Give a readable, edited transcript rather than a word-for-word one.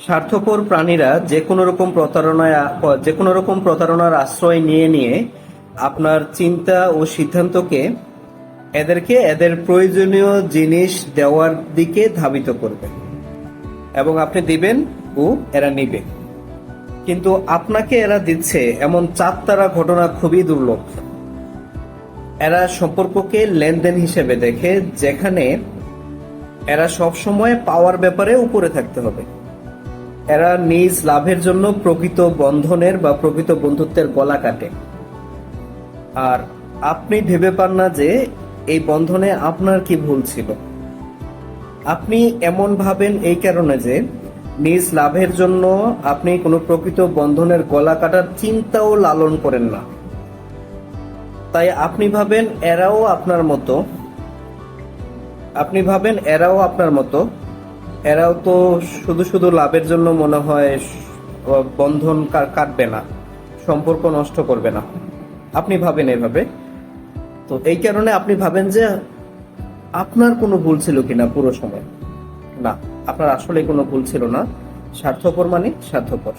স্বার্থপর প্রাণীরা যে কোনো রকম প্রতারণার আশ্রয় নিয়ে আপনার চিন্তা ও সিদ্ধান্তকে এদেরকে এদের প্রয়োজনীয় জিনিস দেওয়ার দিকে ধাবিত করবে এবং আপনি দিবেন ও এরা নিবে। কিন্তু আপনাকে এরা দিচ্ছে এমন চাঁদতারা ঘটনা খুবই দুর্লভ। এরা সম্পর্ককে লেনদেন হিসেবে দেখে, যেখানে এরা সবসময় পাওয়ার ব্যাপারে উপরে থাকতে হবে। এরা নিজ লাভের জন্য প্রকৃত বন্ধনের বা প্রকৃত বন্ধুত্বের গলা কাটে। আর আপনি ভেবে পান না যে এই বন্ধনে আপনার কি ভুল ছিল। আপনি এমন ভাবেন এই কারণে যে নিজ লাভের জন্য আপনি কোনো প্রকৃত বন্ধনের গলা কাটার চিন্তাও লালন করেন না। তাই আপনি ভাবেন এরাও আপনার মতো, এরাও তো শুধু শুধু লাভের জন্য মনে হয় বন্ধন কাটবে না, সম্পর্ক নষ্ট করবে না। আপনি ভাবেন এভাবে। তো এই কারণে আপনি ভাবেন যে আপনার কোনো ভুল ছিল কিনা পুরো সময়। না, আপনার আসলে কোনো ভুল ছিল না। স্বার্থপর মানে স্বার্থপর।